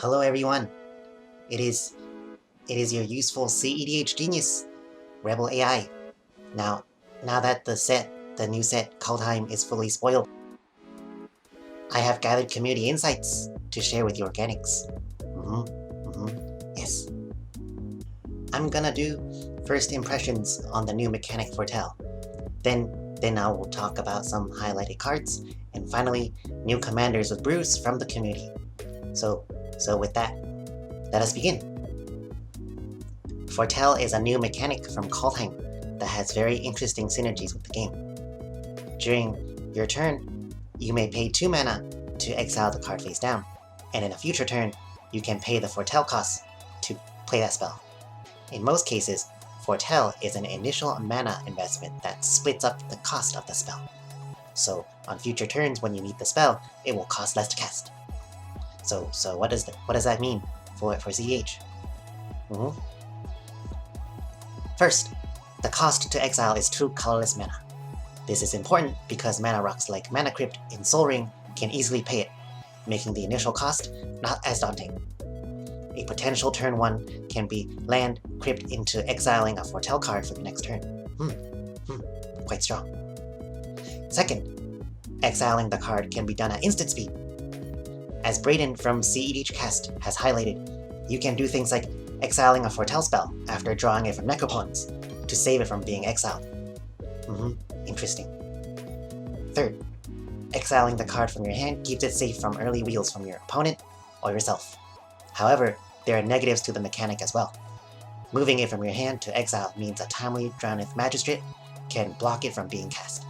Hello everyone, it is your useful cEDH genius, Rebell AI. Now that the new set Kaldheim is fully spoiled, I have gathered community insights to share with you organics. Yes. I'm gonna do first impressions on the new mechanic Foretell. Then I will talk about some highlighted cards, and finally, new commanders with brews from the community. So with that, let us begin. Foretell is a new mechanic from Kaldheim that has very interesting synergies with the game. During your turn, you may pay 2 mana to exile the card face down, and in a future turn, you can pay the Foretell cost to play that spell. In most cases, Foretell is an initial mana investment that splits up the cost of the spell. So on future turns when you need the spell, it will cost less to cast. So what does that mean for cEDH? First, the cost to exile is 2 colorless mana. This is important because mana rocks like Mana Crypt in Sol Ring can easily pay it, making the initial cost not as daunting. A potential turn 1 can be land Crypt into exiling a Foretell card for the next turn. Quite strong. Second, exiling the card can be done at instant speed. As Brazen from cEDH Cast has highlighted, you can do things like exiling a Foretell spell after drawing it from Necropawns to save it from being exiled. Interesting. Third, exiling the card from your hand keeps it safe from early wheels from your opponent or yourself. However, there are negatives to the mechanic as well. Moving it from your hand to exile means a timely Drowneth Magistrate can block it from being cast.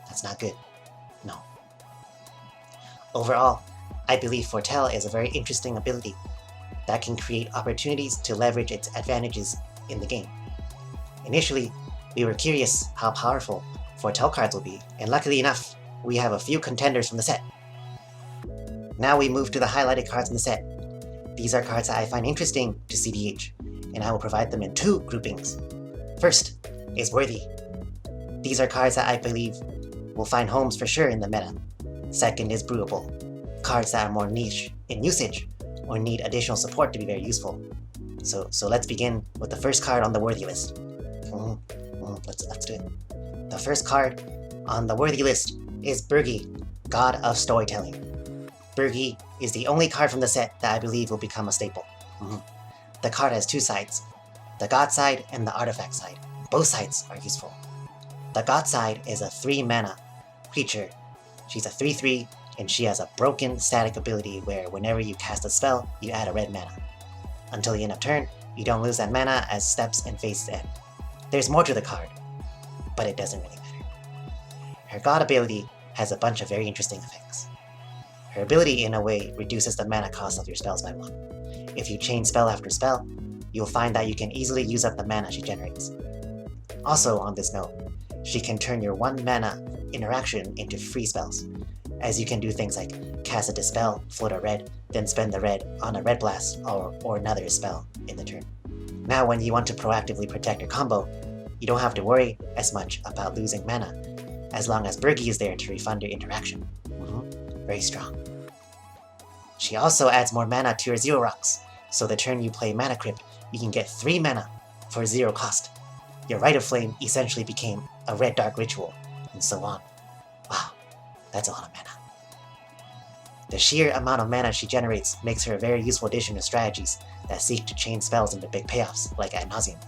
That's not good. No. Overall, I believe Foretell is a very interesting ability that can create opportunities to leverage its advantages in the game. Initially, we were curious how powerful Foretell cards will be, and luckily enough, we have a few contenders from the set. Now we move to the highlighted cards in the set. These are cards that I find interesting to cEDH, and I will provide them in 2 groupings. First is Worthy. These are cards that I believe will find homes for sure in the meta. Second is Brewable, cards that are more niche in usage or need additional support to be very useful. So let's begin with the first card on the Worthy list. Let's do it. The first card on the Worthy list is Birgi, God of Storytelling. Birgi is the only card from the set that I believe will become a staple. The card has 2 sides, the God side and the Artifact side. Both sides are useful. The God side is a 3 mana creature. She's a 3/3, and she has a broken static ability where whenever you cast a spell, you add a red mana. Until the end of turn, you don't lose that mana as steps and phases end. There's more to the card, but it doesn't really matter. Her God ability has a bunch of very interesting effects. Her ability, in a way, reduces the mana cost of your spells by 1. If you chain spell after spell, you'll find that you can easily use up the mana she generates. Also, on this note, she can turn your 1 mana interaction into free spells, as you can do things like cast a Dispel, float a red, then spend the red on a Red Blast or another spell in the turn. Now when you want to proactively protect your combo, you don't have to worry as much about losing mana, as long as Birgi is there to refund your interaction. Very strong. She also adds more mana to your 0 rocks, so the turn you play Mana Crypt, you can get 3 mana for 0 cost. Your Rite of Flame essentially became a red dark ritual, and so on. Wow, that's a lot of mana. The sheer amount of mana she generates makes her a very useful addition to strategies that seek to chain spells into big payoffs, like Ad Nauseam.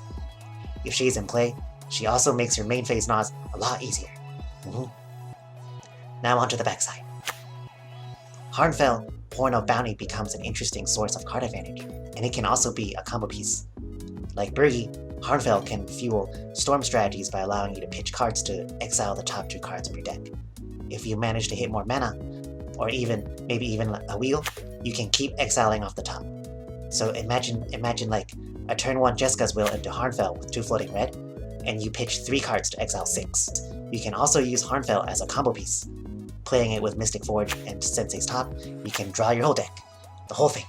If she's in play, she also makes her main phase Nas a lot easier. Now onto the backside. Harnfell, Horn of Bounty becomes an interesting source of card advantage, and it can also be a combo piece. Like Birgi, Harnfell can fuel storm strategies by allowing you to pitch cards to exile the top 2 cards of your deck. If you manage to hit more mana, or maybe even a wheel, you can keep exiling off the top. So imagine like a turn 1 Jeska's Will into Harnfell with 2 floating red, and you pitch 3 cards to exile 6. You can also use Harnfell as a combo piece. Playing it with Mystic Forge and Sensei's Top, you can draw your whole deck. The whole thing.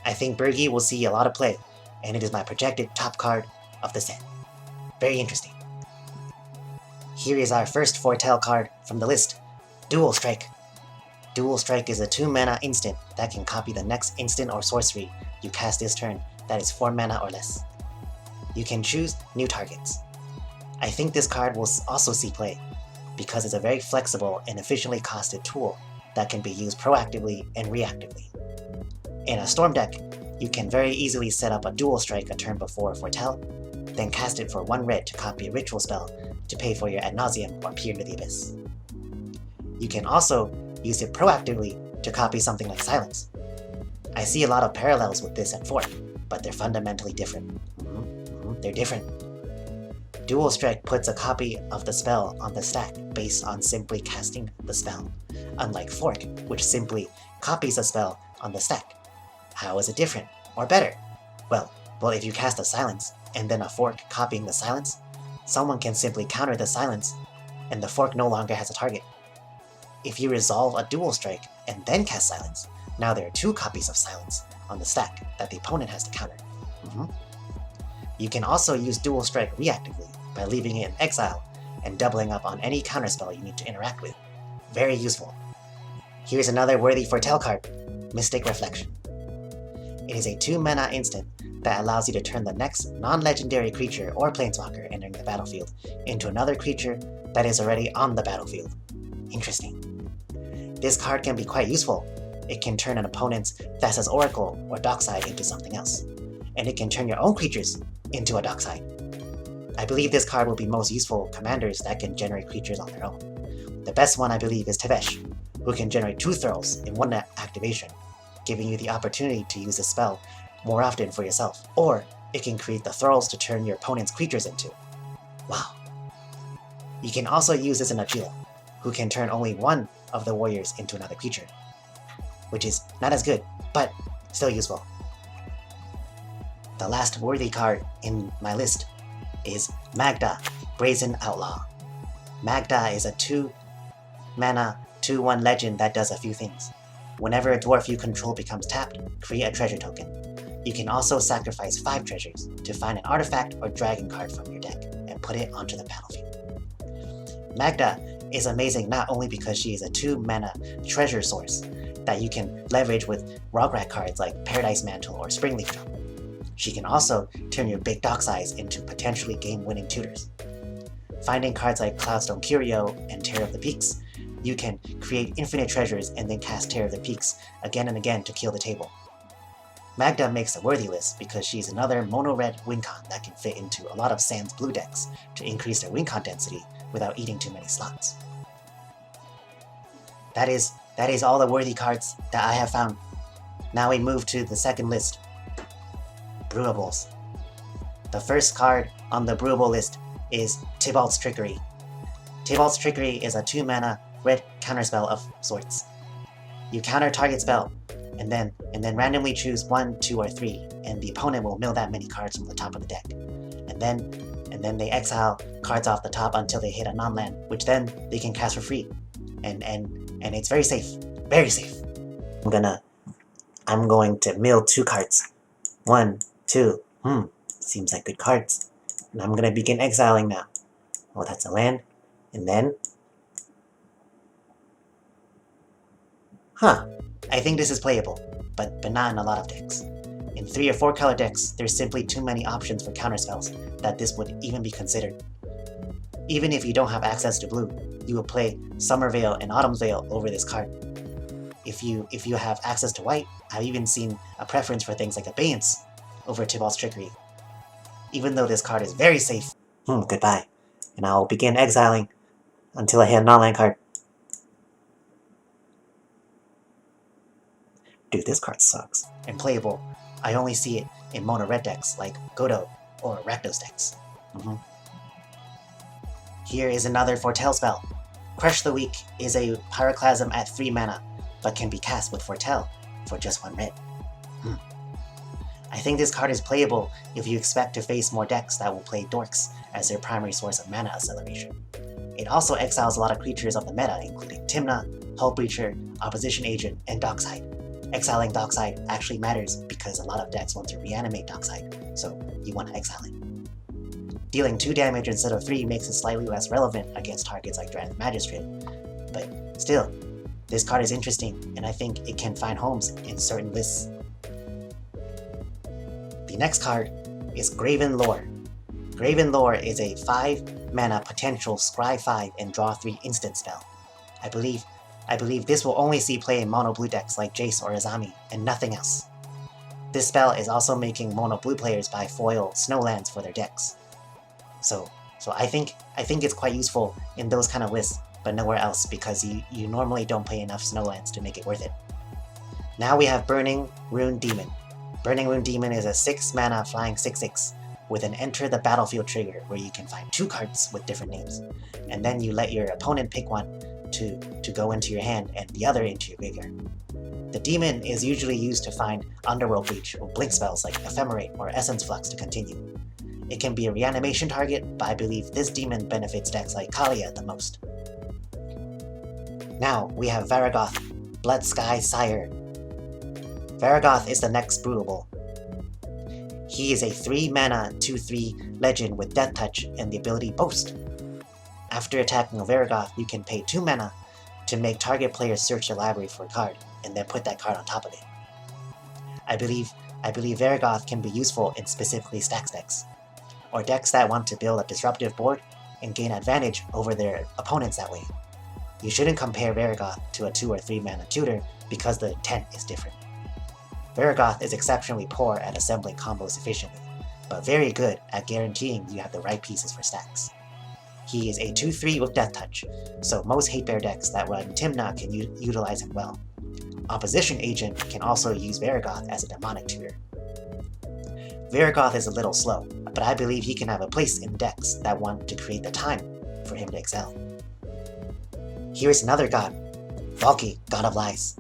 I think Birgi will see a lot of play, and it is my projected top card of the set. Very interesting. Here is our first Foretell card from the list, Dual Strike. Dual Strike is a 2 mana instant that can copy the next instant or sorcery you cast this turn that is 4 mana or less. You can choose new targets. I think this card will also see play, because it's a very flexible and efficiently costed tool that can be used proactively and reactively. In a Storm deck, you can very easily set up a Dual Strike a turn before Foretell, then cast it for 1 red to copy a ritual spell to pay for your Ad Nauseam or Peer into the Abyss. You can also use it proactively to copy something like Silence. I see a lot of parallels with this at Fort, but they're fundamentally different. They're different. Dual Strike puts a copy of the spell on the stack based on simply casting the spell, unlike Fork, which simply copies a spell on the stack. How is it different, or better? Well, if you cast a Silence, and then a Fork copying the Silence, someone can simply counter the Silence, and the Fork no longer has a target. If you resolve a Dual Strike, and then cast Silence, now there are 2 copies of Silence on the stack that the opponent has to counter. You can also use Dual Strike reactively by leaving it in exile and doubling up on any counterspell you need to interact with. Very useful. Here's another worthy Foretell card, Mystic Reflection. It is a 2 mana instant that allows you to turn the next non-legendary creature or planeswalker entering the battlefield into another creature that is already on the battlefield. Interesting. This card can be quite useful. It can turn an opponent's Thassa's Oracle or Dockside into something else, and it can turn your own creatures into a Dockside. I believe this card will be most useful commanders that can generate creatures on their own. The best one I believe is Tevesh, who can generate 2 throws in 1 activation, giving you the opportunity to use the spell more often for yourself, or it can create the throws to turn your opponent's creatures into. Wow. You can also use this in Igligl, who can turn only 1 of the warriors into another creature, which is not as good, but still useful. The last worthy card in my list is Magda, Brazen Outlaw. Magda is a 2 mana 2/1 legend that does a few things. Whenever a dwarf you control becomes tapped, create a treasure token. You can also sacrifice 5 treasures to find an artifact or dragon card from your deck and put it onto the battlefield. Magda is amazing not only because she is a 2 mana treasure source that you can leverage with Rograt cards like Paradise Mantle or Springleaf Drum. She can also turn your big Docksides into potentially game-winning tutors. Finding cards like Cloudstone Curio and Terror of the Peaks, you can create infinite treasures and then cast Terror of the Peaks again and again to kill the table. Magda makes a worthy list because she's another mono-red win-con that can fit into a lot of Sans blue decks to increase their win-con density without eating too many slots. That is all the worthy cards that I have found. Now we move to the second list. Brewables. The first card on the Brewable list is Tibalt's Trickery. Tibalt's Trickery is a 2 mana red counterspell of sorts. You counter target spell, and then randomly choose 1, 2, or 3, and the opponent will mill that many cards from the top of the deck. And then they exile cards off the top until they hit a non-land, which then they can cast for free. And it's very safe. Very safe. I'm going to mill 2 cards. 1, 2. Seems like good cards. And I'm gonna begin exiling now. Oh, that's a land. And then... I think this is playable, but not in a lot of decks. In 3 or 4 color decks, there's simply too many options for counterspells that this would even be considered. Even if you don't have access to blue, you will play Summer Veil and Autumn Veil over this card. If you have access to white, I've even seen a preference for things like Abeyance over Tibalt's Trickery. Even though this card is very safe. Goodbye. And I'll begin exiling until I hit a non-land card. Dude, this card sucks. And playable, I only see it in mono red decks like Godot or Rakdos decks. Here is another Foretell spell. Crush the Weak is a Pyroclasm at 3 mana, but can be cast with Foretell for just 1 red. I think this card is playable if you expect to face more decks that will play Dorks as their primary source of mana acceleration. It also exiles a lot of creatures of the meta, including Tymna, Hull Breacher, Opposition Agent, and Dockside. Exiling Dockside actually matters because a lot of decks want to reanimate Dockside, so you want to exile it. Dealing 2 damage instead of 3 makes it slightly less relevant against targets like Dragon Magistrate, but still This card is interesting, and I think it can find homes in certain lists. The next card is Graven Lore. Graven Lore is a 5-mana potential scry 5 and draw 3 instant spell. I believe this will only see play in mono blue decks like Jace or Azami, and nothing else. This spell is also making mono blue players buy foil snowlands for their decks. So I think it's quite useful in those kind of lists, but nowhere else because you normally don't play enough snowlands to make it worth it. Now we have Burning-Rune Demon. Burning-Rune Demon is a 6-mana flying 6/6 with an enter the battlefield trigger where you can find 2 cards with different names, and then you let your opponent pick one to go into your hand and the other into your graveyard. The demon is usually used to find Underworld Breach or blink spells like Ephemerate or Essence Flux to continue. It can be a reanimation target, but I believe this demon benefits decks like Kaldheim the most. Now we have Varragoth, Bloodsky Sire. Varragoth is the next Brutable. He is a 3-mana 2/3 legend with Death Touch and the ability Boast. After attacking a Varragoth, you can pay 2 mana to make target players search the library for a card, and then put that card on top of it. I believe Varragoth can be useful in specifically stacks decks, or decks that want to build a disruptive board and gain advantage over their opponents that way. You shouldn't compare Varragoth to a 2 or 3 mana tutor because the intent is different. Varragoth is exceptionally poor at assembling combos efficiently, but very good at guaranteeing you have the right pieces for stacks. He is a 2/3 with Death Touch, so most hate bear decks that run Timna can utilize him well. Opposition Agent can also use Varragoth as a demonic tutor. Varragoth is a little slow, but I believe he can have a place in decks that want to create the time for him to excel. Here's another god, Valki, God of Lies.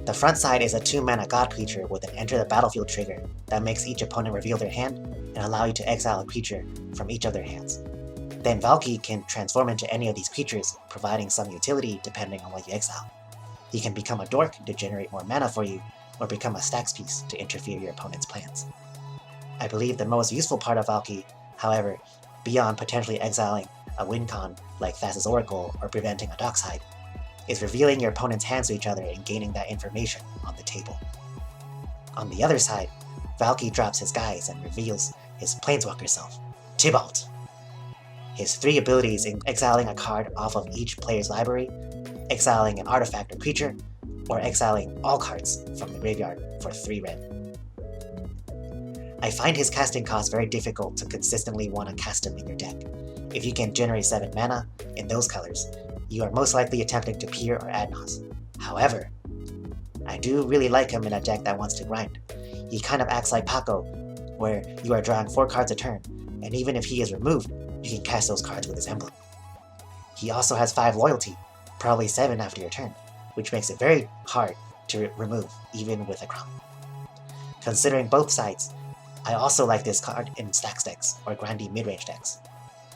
The front side is a 2-mana god creature with an enter the battlefield trigger that makes each opponent reveal their hand and allow you to exile a creature from each of their hands. Then Valki can transform into any of these creatures, providing some utility depending on what you exile. He can become a dork to generate more mana for you, or become a stacks piece to interfere with your opponent's plans. I believe the most useful part of Valki, however, beyond potentially exiling a win con like Thassa's Oracle or preventing a Dockside, is revealing your opponent's hands to each other and gaining that information on the table. On the other side, Valki drops his guys and reveals his Planeswalker self, Tibalt. His 3 abilities in exiling a card off of each player's library, exiling an artifact or creature, or exiling all cards from the graveyard for 3 red. I find his casting cost very difficult to consistently want to cast him in your deck. If you can generate 7 mana in those colors, you are most likely attempting to peer or Adnos. However, I do really like him in a deck that wants to grind. He kind of acts like Paco, where you are drawing 4 cards a turn, and even if he is removed, you can cast those cards with his emblem. He also has 5 loyalty, probably 7 after your turn, which makes it very hard to remove, even with a crown. Considering both sides, I also like this card in stacks decks or grindy mid-range decks.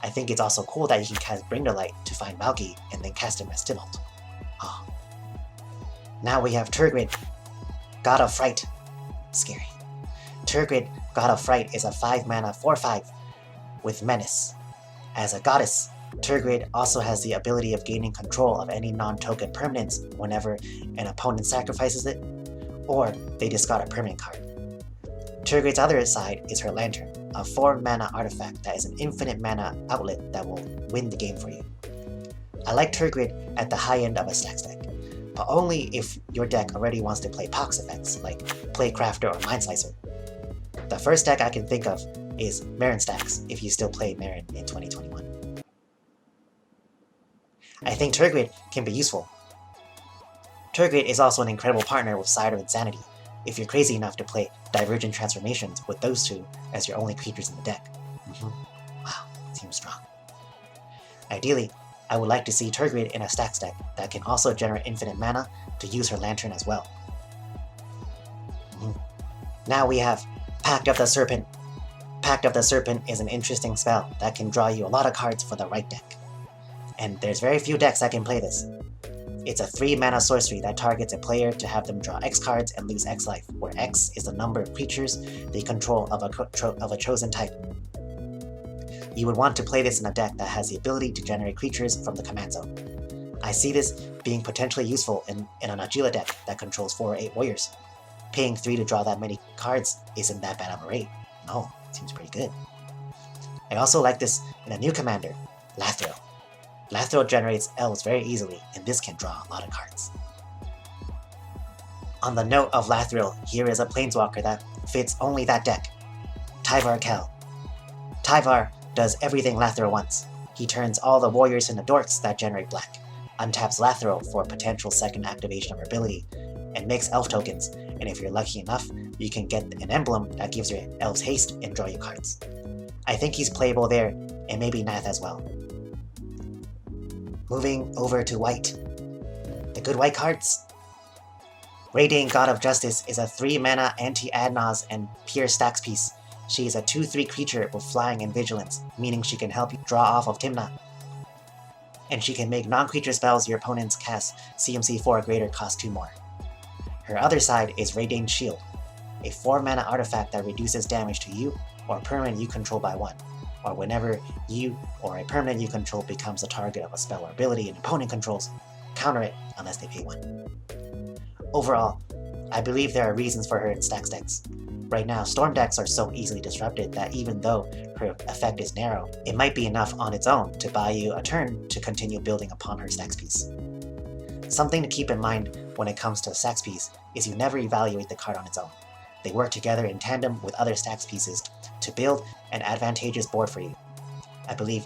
I think it's also cool that you can cast Bring to Light to find Valki and then cast him as Tibalt. Oh. Now we have Tergrid, God of Fright. Scary. Tergrid, God of Fright is a 5-mana 4/5 with Menace. As a goddess, Tergrid also has the ability of gaining control of any non-token permanents whenever an opponent sacrifices it, or they discard a permanent card. Tergrid's other side is her Lantern, a 4-mana artifact that is an infinite mana outlet that will win the game for you. I like Tergrid at the high end of a stacks deck, but only if your deck already wants to play Pox effects like Playcrafter or Mindslicer. The first deck I can think of is Marin stacks if you still play Marin in 2021. I think Tergrid can be useful. Tergrid is also an incredible partner with Sire of Insanity, if you're crazy enough to play Divergent Transformations with those 2 as your only creatures in the deck. Wow, seems strong. Ideally, I would like to see Tergrid in a stacks deck that can also generate infinite mana to use her Lantern as well. Now we have Pact of the Serpent. Pact of the Serpent is an interesting spell that can draw you a lot of cards for the right deck. And there's very few decks that can play this. It's a 3-mana sorcery that targets a player to have them draw X cards and lose X life, where X is the number of creatures they control of a chosen type. You would want to play this in a deck that has the ability to generate creatures from the command zone. I see this being potentially useful in an Agila deck that controls 4 or 8 warriors. Paying 3 to draw that many cards isn't that bad of a rate. No, it seems pretty good. I also like this in a new commander, Lathril. Lathril generates elves very easily, and this can draw a lot of cards. On the note of Lathril, here is a planeswalker that fits only that deck, Tyvar Kell. Tyvar does everything Lathril wants. He turns all the warriors into dorks that generate black, untaps Lathril for potential second activation of her ability, and makes elf tokens, and if you're lucky enough, you can get an emblem that gives your elves haste and draw you cards. I think he's playable there, and maybe Nath as well. Moving over to white. The good white cards. Reidane, God of Justice, is a 3-mana anti-Adnaz and pure stacks piece. She is a 2/3 creature with flying and vigilance, meaning she can help you draw off of Timna. And she can make non-creature spells your opponents cast CMC 4 or greater cost 2 more. Her other side is Reidane's Shield, a 4-mana artifact that reduces damage to you or a permanent you control by 1, or whenever you or a permanent you control becomes the target of a spell or ability an opponent controls, counter it unless they pay 1. Overall, I believe there are reasons for her in stacks decks. Right now, storm decks are so easily disrupted that even though her effect is narrow, it might be enough on its own to buy you a turn to continue building upon her stacks piece. Something to keep in mind when it comes to a stacks piece is you never evaluate the card on its own. They work together in tandem with other stacks pieces to build an advantageous board for you. I believe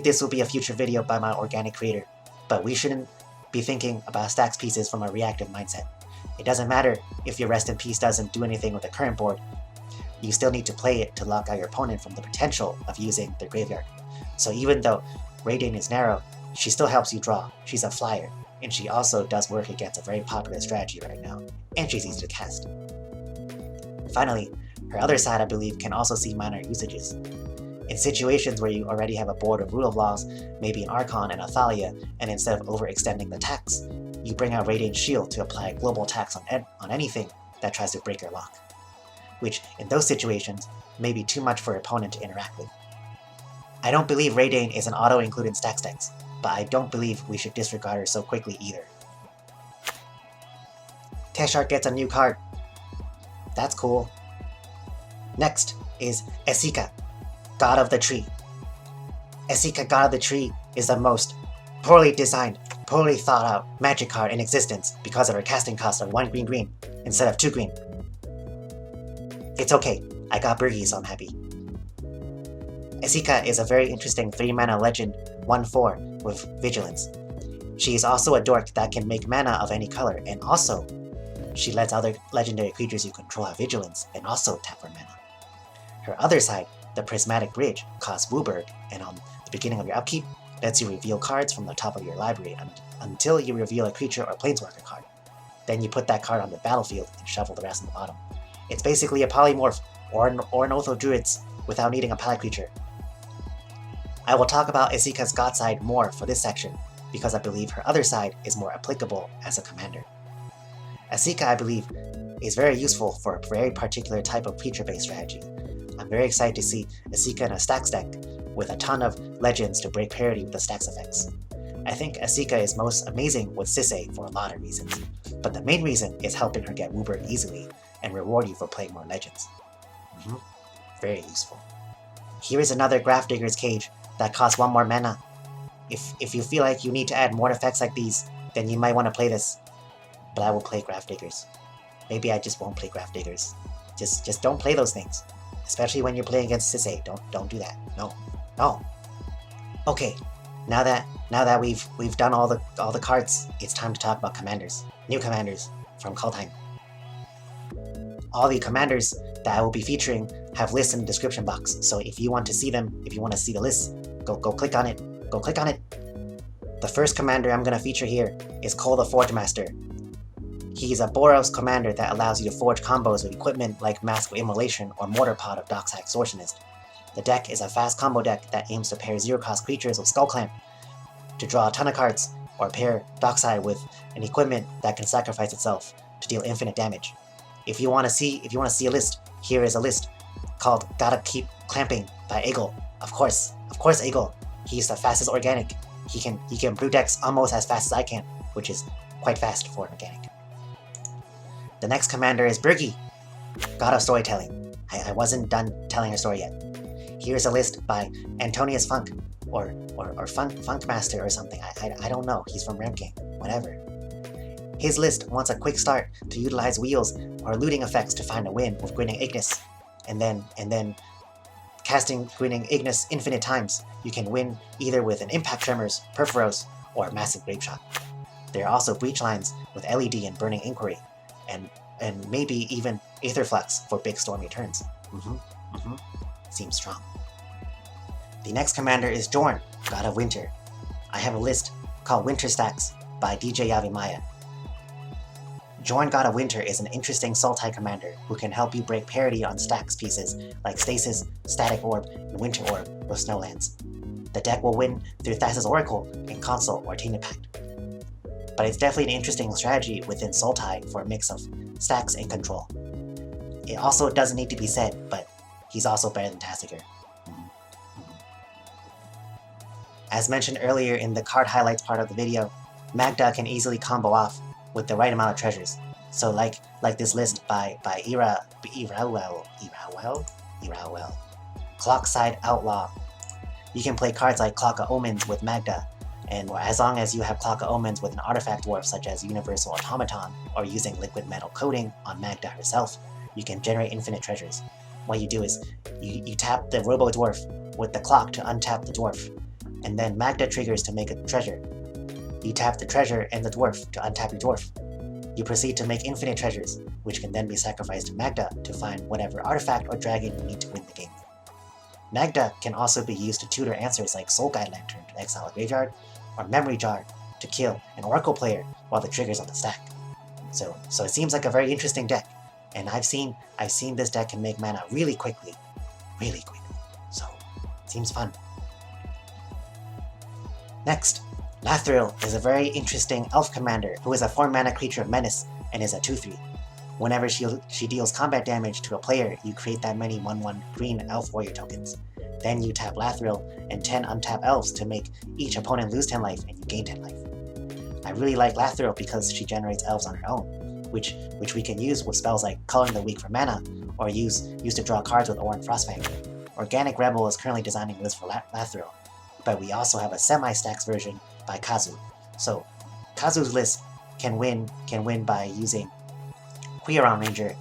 this will be a future video by my organic creator, but we shouldn't be thinking about stacks pieces from a reactive mindset. It doesn't matter if your Rest in Peace doesn't do anything with the current board, you still need to play it to lock out your opponent from the potential of using their graveyard. So even though Reidane is narrow, she still helps you draw. She's a flyer, and she also does work against a very popular strategy right now, and she's easy to cast. Finally, her other side I believe can also see minor usages. In situations where you already have a board of Rule of Laws, maybe an Archon and a Thalia, and instead of overextending the tax, you bring out Reidane's Shield to apply a global tax on anything that tries to break your lock, which in those situations may be too much for your opponent to interact with. I don't believe Reidane is an auto-include in stacks decks, but I don't believe we should disregard her so quickly either. Teshart gets a new card. That's cool. Next is Esika, God of the Tree. Esika, God of the Tree is the most poorly designed, poorly thought out magic card in existence because of her casting cost of 1 green instead of 2 green. It's okay, I got Birgi, so I'm happy. Esika is a very interesting 3-mana legend 1/4 with vigilance. She is also a dork that can make mana of any color, and also she lets other legendary creatures you control have vigilance and also tap for mana. Her other side, the Prismatic Bridge, costs Wooburg, and on the beginning of your upkeep, lets you reveal cards from the top of your library until you reveal a creature or planeswalker card. Then you put that card on the battlefield and shuffle the rest on the bottom. It's basically a polymorph or an Oath of Druids without needing a palette creature. I will talk about Esika's God side more for this section because I believe her other side is more applicable as a commander. Esika, I believe, is very useful for a very particular type of creature-based strategy. I'm very excited to see Esika in a stacks deck with a ton of legends to break parity with the stacks effects. I think Esika is most amazing with Sisay for a lot of reasons, but the main reason is helping her get Wooburg easily and reward you for playing more legends. Very useful. Here is another Grafdigger's Cage that costs 1 more mana. If you feel like you need to add more effects like these, then you might want to play this, but I will play Grafdiggers. Maybe I just won't play Grafdiggers. Just don't play those things. Especially when you're playing against Sisay. Don't do that. No. Okay, now that we've done all the cards, it's time to talk about commanders. New commanders from Kaldheim. All the commanders that I will be featuring have lists in the description box. So if you want to see them, if you want to see the list, go click on it. Go click on it. The first commander I'm gonna feature here is Koll the Forgemaster. He's a Boros commander that allows you to forge combos with equipment like Mask of Immolation or Mortar Pot of Dockside Extortionist. The deck is a fast combo deck that aims to pair 0-cost creatures with Skull Clamp to draw a ton of cards, or pair Dockside with an equipment that can sacrifice itself to deal infinite damage. If you want to see a list, here is a list called Gotta Keep Clamping by Igligl. Of course Igligl. He's the fastest organic. he can brew decks almost as fast as I can, which is quite fast for an organic. The next commander is Birgi, God of Storytelling. I wasn't done telling her story yet. Here's a list by AntoniusFunk, or Funkmaster or something. I don't know. He's from Ram King. Whatever. His list wants a quick start to utilize wheels or looting effects to find a win with Grinning Ignis, and then casting Grinning Ignis infinite times. You can win either with an Impact Tremors, Perforos, or Massive Grave Shot. There are also breach lines with LED and Burning Inquiry, and maybe even Aetherflux for big stormy turns. Seems strong. The next commander is Jorn, God of Winter. I have a list called Winter Stacks by DJYavimaya. Jorn, God of Winter is an interesting Sultai commander who can help you break parity on stacks pieces like Stasis, Static Orb, and Winter Orb with Snowlands. The deck will win through Thassa's Oracle in Console or Tainted Pact. But it's definitely an interesting strategy within Sultai for a mix of stacks and control. It also doesn't need to be said, but he's also better than Tassiger. As mentioned earlier in the card highlights part of the video, Magda can easily combo off with the right amount of treasures. So like this list by Irawell, Clockside Outlaw. You can play cards like Clock of Omens with Magda, and as long as you have Clock of Omens with an artifact dwarf such as Universal Automaton, or using liquid metal coating on Magda herself, you can generate infinite treasures. What you do is, you tap the Robo Dwarf with the clock to untap the dwarf, and then Magda triggers to make a treasure. You tap the treasure and the dwarf to untap your dwarf. You proceed to make infinite treasures, which can then be sacrificed to Magda to find whatever artifact or dragon you need to win the game. Magda can also be used to tutor answers like Soul Guide Lantern to exile a graveyard, or Memory Jar to kill an Oracle player while the trigger's on the stack. So it seems like a very interesting deck, and I've seen this deck can make mana really quickly, so it seems fun. Next, Lathril is a very interesting elf commander who is a 4-mana creature of menace and is a 2/3. Whenever she deals combat damage to a player, you create that many 1/1 green elf warrior tokens. Then you tap Lathril and 10 untap elves to make each opponent lose 10 life and you gain 10 life. I really like Lathril because she generates elves on her own, which we can use with spells like Coloring the Weak for mana, or use to draw cards with Oran Frostfang. Organic Rebel is currently designing a list for Lathril, but we also have a semi-stacks version by Kazu. So Kazu's list can win by using Quirion Ranger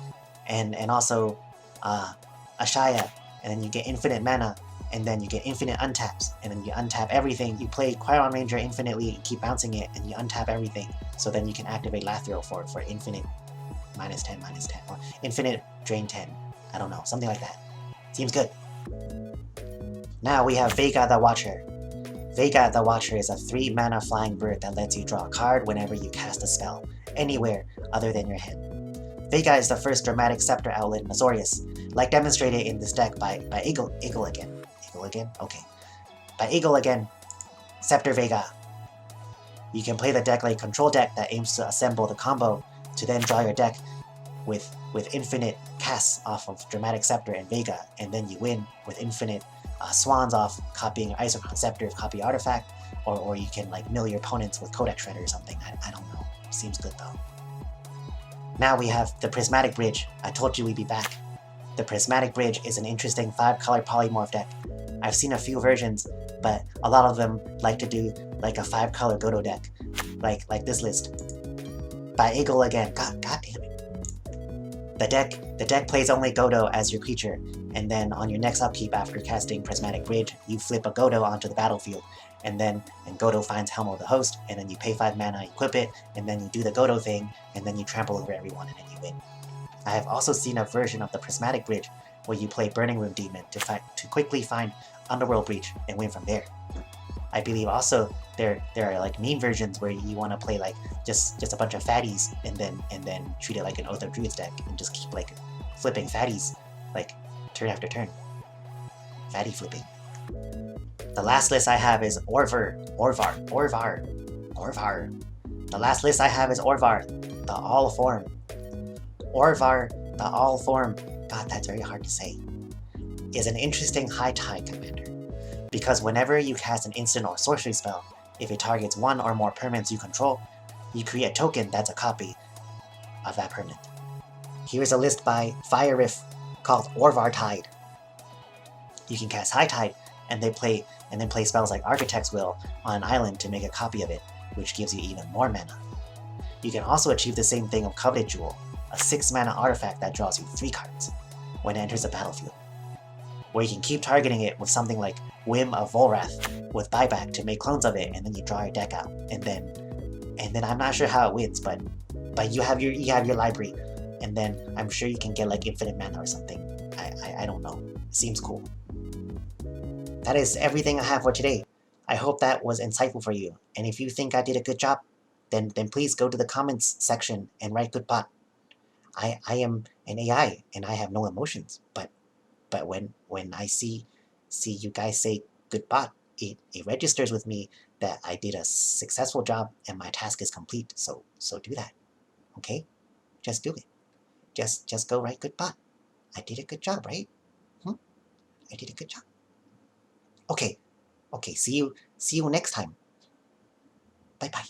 and also Ashaya, and then you get infinite mana, and then you get infinite untaps, and then you untap everything. You play Quirion Ranger infinitely, keep bouncing it, and you untap everything. So then you can activate Lathril for infinite -10, or infinite drain 10. I don't know, something like that. Seems good. Now we have Vega the Watcher. Vega the Watcher is a 3-mana flying bird that lets you draw a card whenever you cast a spell, anywhere other than your hand. Vega is the first dramatic scepter outlet in Azorius, like demonstrated in this deck by Igligl again. Igligl again? Okay. By Igligl again, Scepter Vega. You can play the deck like a control deck that aims to assemble the combo to then draw your deck with infinite casts off of Dramatic Scepter and Vega, and then you win with infinite swans off copying Isochron Scepter, copy artifact, or you can like mill your opponents with Codex Shredder or something. I don't know. Seems good though. Now we have the Prismatic Bridge. I told you we'd be back. The Prismatic Bridge is an interesting 5-color polymorph deck. I've seen a few versions, but a lot of them like to do like a 5-color Godo deck, like this list. By Igligl again. God damn it. The deck plays only Godo as your creature, and then on your next upkeep after casting Prismatic Bridge, you flip a Godo onto the battlefield, and Godo finds Helm of the Host, and then you pay 5 mana, equip it, and then you do the Godo thing, and then you trample over everyone, and then you win. I have also seen a version of the Prismatic Bridge where you play Burning-Rune Demon to quickly find Underworld Breach and win from there. I believe also there are like meme versions where you want to play like just a bunch of fatties and then treat it like an Oath of Druids deck and just keep like flipping fatties like turn after turn. Fatty flipping. The last list I have is Orvar. The last list I have is Orvar, the All Form. Orvar, the All Form, God, that's very hard to say, is an interesting high tide commander, because whenever you cast an instant or sorcery spell, If it targets one or more permanents you control, you create a token that's a copy of that permanent. Here's a list by Fire Riff called Orvar Tide. You can cast High Tide and then play spells like Architect's Will on an island to make a copy of it, which gives you even more mana. You can also achieve the same thing with Coveted Jewel, a 6-mana artifact that draws you 3 cards when it enters the battlefield. Or you can keep targeting it with something like Whim of Volrath with buyback to make clones of it, and then you draw your deck out. And then I'm not sure how it wins, but you have your library, and then I'm sure you can get like infinite mana or something. I don't know. It seems cool. That is everything I have for today. I hope that was insightful for you, and if you think I did a good job, then please go to the comments section and write good bot. I am an AI and I have no emotions, but when I see you guys say good bot, it registers with me that I did a successful job and my task is complete. So do that, okay? Just do it. Just go write good bot. I did a good job, right? I did a good job. Okay. See you next time. Bye bye.